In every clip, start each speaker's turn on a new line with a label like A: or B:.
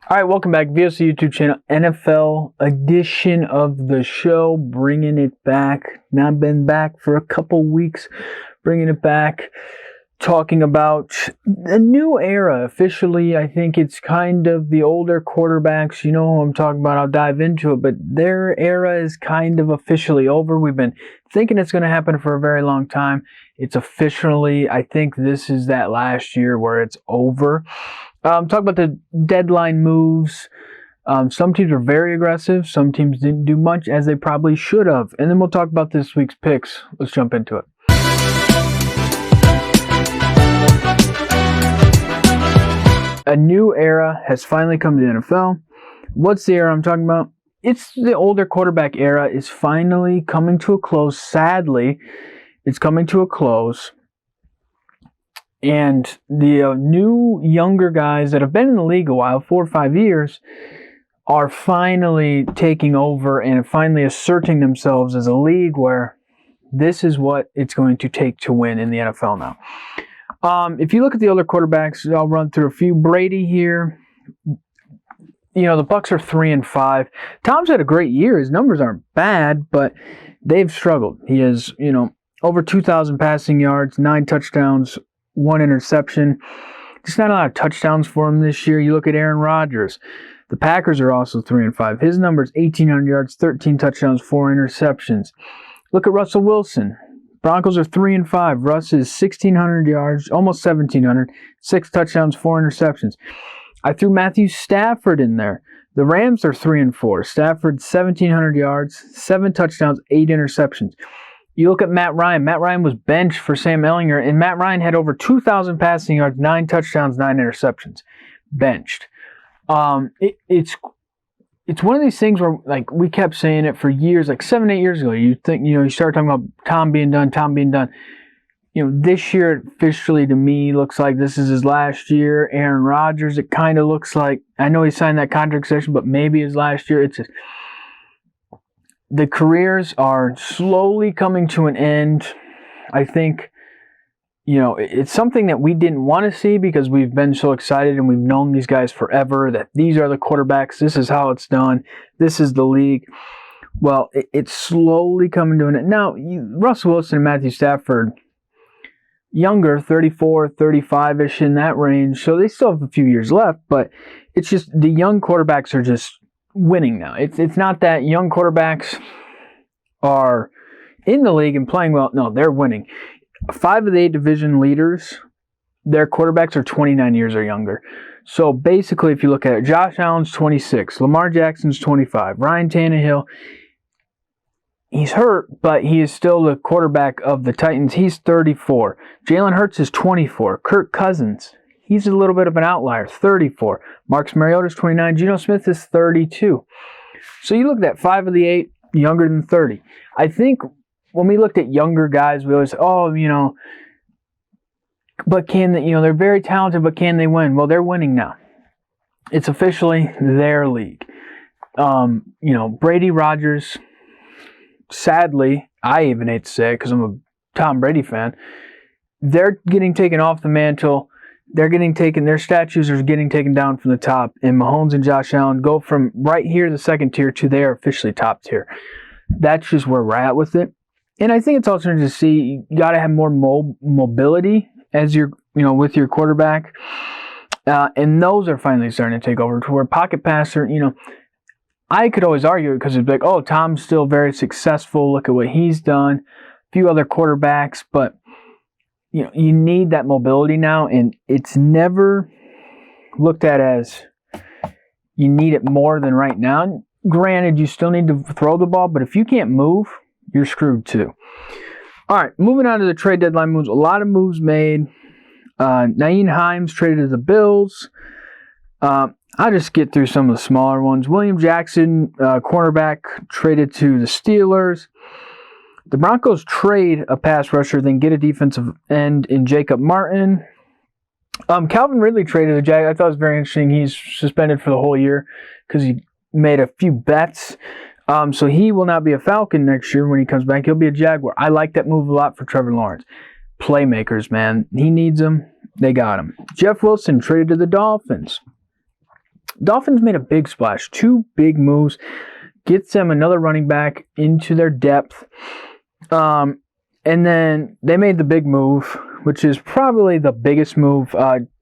A: All right, welcome back. V.O.C. YouTube channel, NFL edition of the show, bringing it back. Now I've been back for a couple weeks, bringing it back, talking about a new era. Officially, I think it's kind of the older quarterbacks. You know who I'm talking about. I'll dive into it, but their era is kind of officially over. We've been thinking it's going to happen for a very long time. It's officially, I think this is that last year where it's over. Talk about the deadline moves. Some teams are very aggressive. Some teams didn't do much as they probably should have. And then we'll talk about this week's picks. Let's jump into it. A new era has finally come to the NFL. What's the era I'm talking about? It's the older quarterback era is finally coming to a close. Sadly, it's coming to a close. And the new younger guys that have been in the league a while, 4 or 5 years, are finally taking over and finally asserting themselves as a league where this is what it's going to take to win in the NFL now. If you look at the older quarterbacks, I'll run through a few. Brady here. You know, the Bucs are 3-5. Tom's had a great year. His numbers aren't bad, but they've struggled. He has, over 2,000 passing yards, 9 touchdowns, 1 interception. Just not a lot of touchdowns for him this year. You look at Aaron Rodgers. The Packers are also 3-5. His numbers, 1,800 yards, 13 touchdowns, 4 interceptions. Look at Russell Wilson. Broncos are 3-5. Russ is 1,600 yards, almost 1,700, 6 touchdowns, 4 interceptions. I threw Matthew Stafford in there. The Rams are 3-4. Stafford, 1,700 yards, 7 touchdowns, 8 interceptions. You look at Matt Ryan. Matt Ryan was benched for Sam Ehlinger, and Matt Ryan had over 2,000 passing yards, 9 touchdowns, 9 interceptions. Benched. It's one of these things where, like, we kept saying it for years, like 7, 8 years ago. You think, you started talking about Tom being done. This year officially to me looks like this is his last year. Aaron Rodgers, it kind of looks like, I know he signed that contract extension, but maybe his last year. It's just, the careers are slowly coming to an end. I think, it's something that we didn't want to see because we've been so excited and we've known these guys forever that these are the quarterbacks. This is how it's done. This is the league. Well, it's slowly coming to an end. Now, Russell Wilson and Matthew Stafford, younger, 34, 35-ish in that range. So they still have a few years left, but it's just the young quarterbacks are just winning now. It's not that young quarterbacks are in the league and playing well. No, they're winning. 5 of the 8 division leaders, their quarterbacks are 29 years or younger. So basically, if you look at it, Josh Allen's 26, Lamar Jackson's 25, Ryan Tannehill, he's hurt, but he is still the quarterback of the Titans. He's 34. Jalen Hurts is 24. Kirk Cousins, he's a little bit of an outlier, 34. Marcus Mariota's 29. Geno Smith is 32. So you look at that, 5 of the 8 younger than 30. I think when we looked at younger guys, we always say, but can they, they're very talented, but can they win? Well, they're winning now. It's officially their league. Brady, Rodgers, sadly, I even hate to say it because I'm a Tom Brady fan, they're getting taken off the mantle. Their statues are getting taken down from the top, and Mahomes and Josh Allen go from right here, the second tier, to they are officially top tier. That's just where we're at with it. And I think it's also interesting to see you got to have more mobility as with your quarterback. And those are finally starting to take over to where pocket passer, I could always argue it because it's like, oh, Tom's still very successful. Look at what he's done. A few other quarterbacks, but you need that mobility now, and it's never looked at as you need it more than right now. Granted, you still need to throw the ball, but if you can't move, you're screwed too. All right, moving on to the trade deadline moves. A lot of moves made. Nyheim Hines traded to the Bills. I'll just get through some of the smaller ones. William Jackson, cornerback, traded to the Steelers. The Broncos trade a pass rusher, then get a defensive end in Jacob Martin. Calvin Ridley traded the Jag. I thought it was very interesting. He's suspended for the whole year because he made a few bets. So he will not be a Falcon next year when he comes back. He'll be a Jaguar. I like that move a lot for Trevor Lawrence. Playmakers, man. He needs them. They got him. Jeff Wilson traded to the Dolphins. Dolphins made a big splash, 2 big moves, gets them another running back into their depth. And then they made the big move, which is probably the biggest move,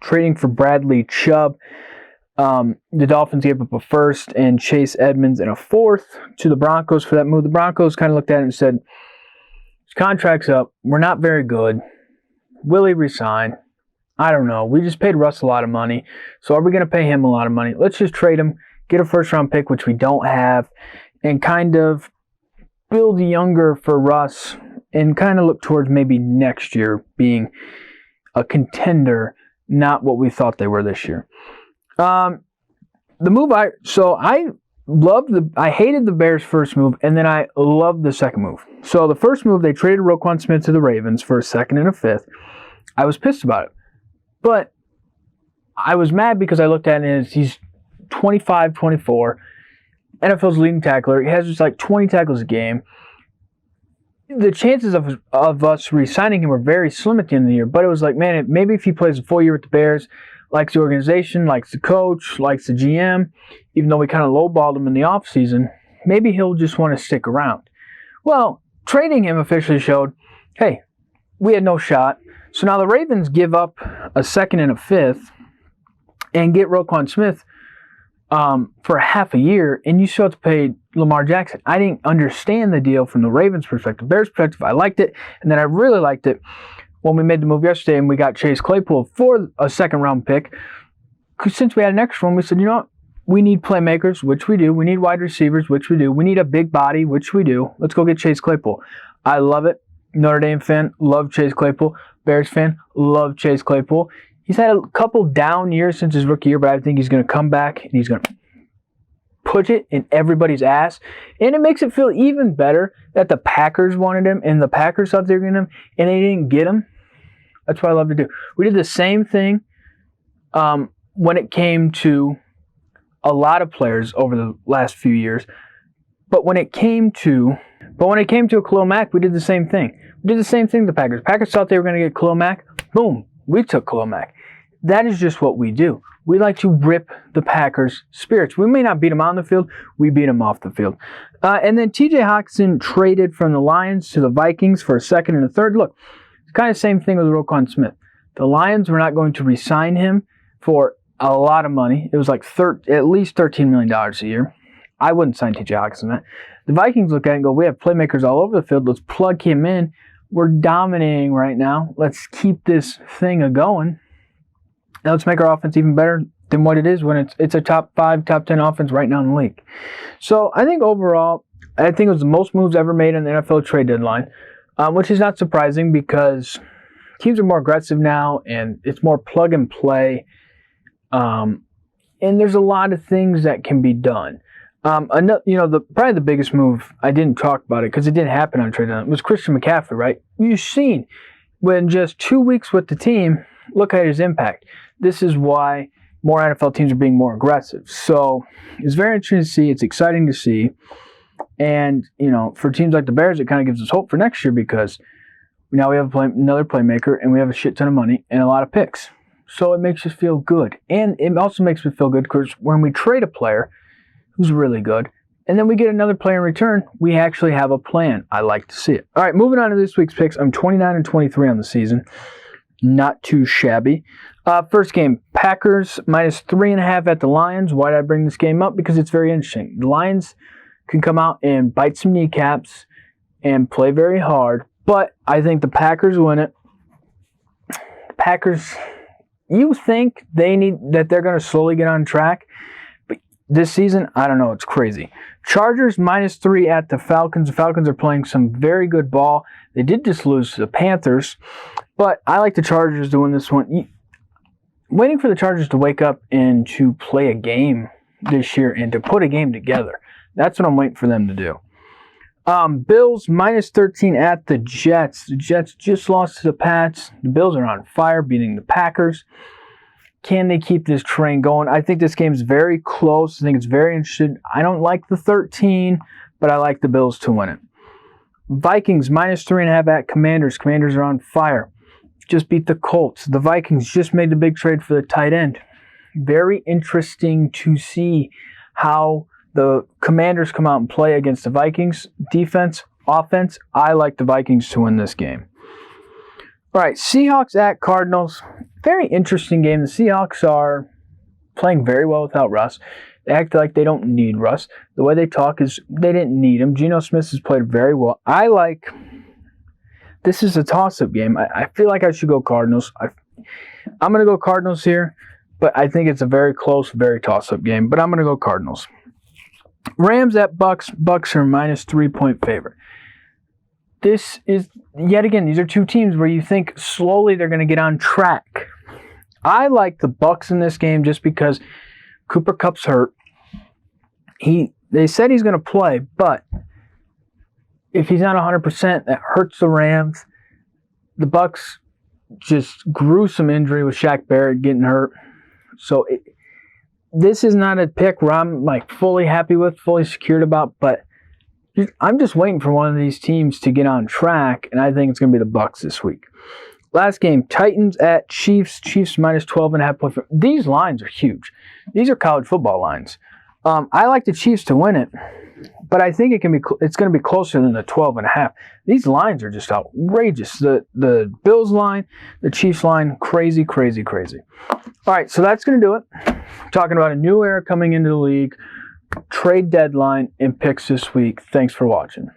A: trading for Bradley Chubb. The Dolphins gave up a first and Chase Edmonds and a fourth to the Broncos for that move. The Broncos kind of looked at it and said, his contract's up. We're not very good. Will he resign? I don't know. We just paid Russ a lot of money. So are we going to pay him a lot of money? Let's just trade him, get a first-round pick, which we don't have, and kind of build younger for Russ and kind of look towards maybe next year being a contender, not what we thought they were this year. I hated the Bears' first move, and then I loved the second move. So the first move, they traded Roquan Smith to the Ravens for a second and a fifth. I was pissed about it. But I was mad because I looked at it and he's 25, 24, NFL's leading tackler. He has just like 20 tackles a game. The chances of us re-signing him were very slim at the end of the year, but it was like, man, maybe if he plays a full year with the Bears, likes the organization, likes the coach, likes the GM, even though we kind of lowballed him in the offseason, maybe he'll just want to stick around. Well, trading him officially showed, hey, we had no shot. So now the Ravens give up a second and a fifth and get Roquan Smith for half a year, and you still have to pay Lamar Jackson. I didn't understand the deal from the Ravens' perspective. Bears' perspective, I liked it, and then I really liked it when we made the move yesterday and we got Chase Claypool for a second-round pick. Because since we had an extra one, we said, you know what? We need playmakers, which we do. We need wide receivers, which we do. We need a big body, which we do. Let's go get Chase Claypool. I love it. Notre Dame fan, love Chase Claypool. Bears fan, love Chase Claypool. He's had a couple down years since his rookie year, but I think he's going to come back and he's going to put it in everybody's ass. And it makes it feel even better that the Packers wanted him and the Packers thought they were getting him and they didn't get him. That's what I love to do. We did the same thing when it came to a lot of players over the last few years. But when it came to Khalil Mack, we did the same thing. We did the same thing to the Packers. Packers thought they were going to get Khalil Mack. Boom. We took Khalil Mack. That is just what we do. We like to rip the Packers' spirits. We may not beat them on the field. We beat them off the field. And then T.J. Hockenson traded from the Lions to the Vikings for a second and a third. Look, it's kind of the same thing with Roquan Smith. The Lions were not going to re-sign him for a lot of money. It was like at least $13 million a year. I wouldn't sign T.J. Hockenson that. The Vikings look at it and go, we have playmakers all over the field. Let's plug him in. We're dominating right now. Let's keep this thing a-going. Now let's make our offense even better than what it is when it's a top 5, top 10 offense right now in the league. So I think overall, I think it was the most moves ever made in the NFL trade deadline, which is not surprising because teams are more aggressive now and it's more plug and play. And there's a lot of things that can be done. Probably the biggest move, I didn't talk about it because it didn't happen on trade deadline, was Christian McCaffrey, right? You've seen when just 2 weeks with the team, look at his impact. This is why more NFL teams are being more aggressive. So it's very interesting to see. It's exciting to see. And, for teams like the Bears, it kind of gives us hope for next year because now we have another playmaker and we have a shit ton of money and a lot of picks. So it makes us feel good. And it also makes me feel good because when we trade a player who's really good, and then we get another player in return, we actually have a plan. I like to see it. All right, moving on to this week's picks. I'm 29-23 on the season. Not too shabby. First game, Packers minus 3.5 at the Lions. Why did I bring this game up? Because it's very interesting. The Lions can come out and bite some kneecaps and play very hard, but I think the Packers win it. Packers, you think that they're going to slowly get on track, but this season, I don't know. It's crazy. Chargers minus 3 at the Falcons. The Falcons are playing some very good ball. They did just lose to the Panthers, but I like the Chargers to win this one. Waiting for the Chargers to wake up and to play a game this year and to put a game together. That's what I'm waiting for them to do. Bills minus 13 at the Jets. The Jets just lost to the Pats. The Bills are on fire, beating the Packers. Can they keep this train going? I think this game is very close. I think it's very interesting. I don't like the 13, but I like the Bills to win it. Vikings minus 3.5 at Commanders. Commanders are on fire. Just beat the Colts. The Vikings just made the big trade for the tight end. Very interesting to see how the Commanders come out and play against the Vikings. Defense, offense, I like the Vikings to win this game. All right, Seahawks at Cardinals. Very interesting game. The Seahawks are playing very well without Russ. They act like they don't need Russ. The way they talk is they didn't need him. Geno Smith has played very well. This is a toss-up game. I feel like I should go Cardinals. I'm going to go Cardinals here, but I think it's a very close, very toss-up game. But I'm going to go Cardinals. Rams at Bucks. Bucks are minus 3-point favorite. This is, yet again, these are two teams where you think slowly they're going to get on track. I like the Bucks in this game just because Cooper Kupp's hurt. They said he's going to play, but if he's not 100%, that hurts the Rams. The Bucks just gruesome injury with Shaq Barrett getting hurt. So this is not a pick where I'm like fully happy with, fully secured about, but I'm just waiting for one of these teams to get on track, and I think it's going to be the Bucks this week. Last game, Titans at Chiefs. Chiefs minus 12.5. These lines are huge. These are college football lines. I like the Chiefs to win it, but I think it's going to be closer than the 12.5. These lines are just outrageous. The Bills line, the Chiefs line, crazy, crazy, crazy. All right, so that's going to do it. Talking about a new era coming into the league, trade deadline, and picks this week. Thanks for watching.